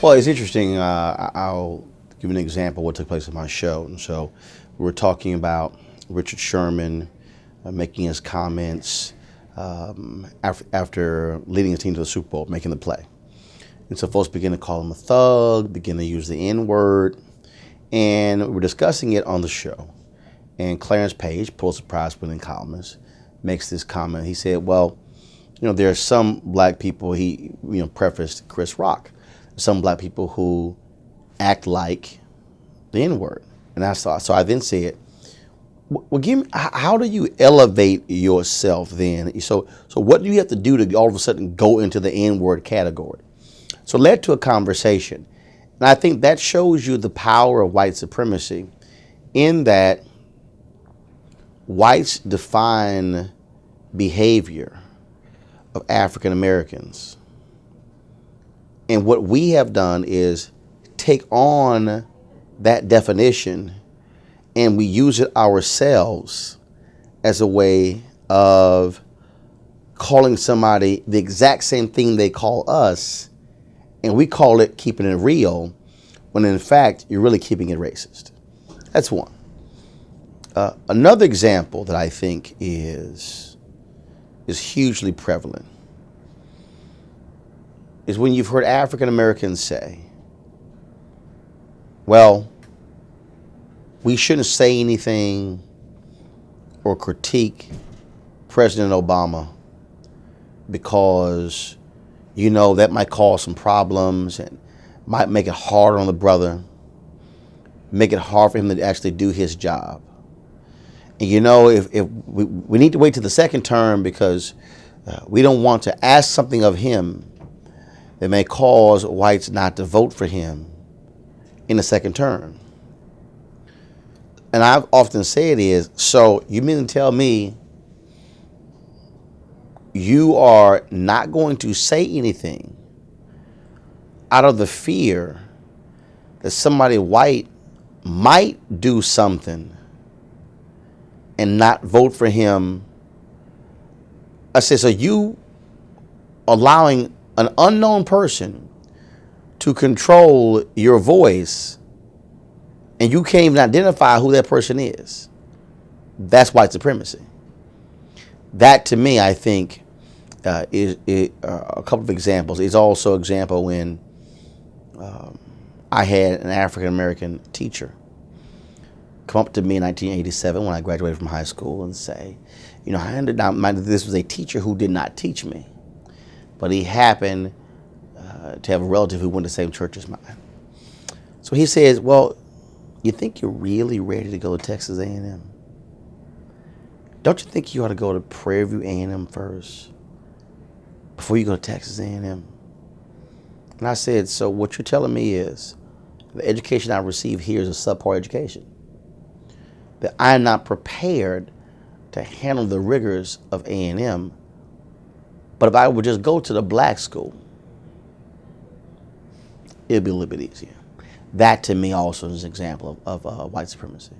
Well, it's interesting. I'll give an example of what took place in my show. And so we're talking about Richard Sherman making his comments after leading a team to the Super Bowl, making the play. And so folks begin to call him a thug, begin to use the N-word, and we're discussing it on the show. And Clarence Page, Pulitzer Prize-winning columnist, makes this comment. He said, well, there are some black people, he prefaced Chris Rock, some black people who act like the N-word. And so I then said, well, how do you elevate yourself then? So what do you have to do to all of a sudden go into the N-word category? So it led to a conversation. And I think that shows you the power of white supremacy in that whites define behavior of African Americans. And what we have done is take on that definition and we use it ourselves as a way of calling somebody the exact same thing they call us, and we call it keeping it real, when in fact you're really keeping it racist. That's one. Another example that I think is hugely prevalent is when you've heard African Americans say, well, we shouldn't say anything or critique President Obama because, that might cause some problems and might make it hard on the brother, make it hard for him to actually do his job. And if we need to wait to the second term because we don't want to ask something of him that may cause whites not to vote for him in the second term. And I've often said is, so you mean to tell me you are not going to say anything out of the fear that somebody white might do something and not vote for him? I said, so you allowing an unknown person to control your voice and you can't even identify who that person is. That's white supremacy. That to me, I think, is a couple of examples. It's also an example when I had an African American teacher come up to me in 1987 when I graduated from high school and say, this was a teacher who did not teach me, but he happened to have a relative who went to the same church as mine. So he says, well, you think you're really ready to go to Texas A&M? Don't you think you ought to go to Prairie View A&M first before you go to Texas A&M? And I said, so what you're telling me is the education I receive here is a subpar education, that I'm not prepared to handle the rigors of A&M, but if I would just go to the black school, it'd be a little bit easier. That to me also is an example of white supremacy.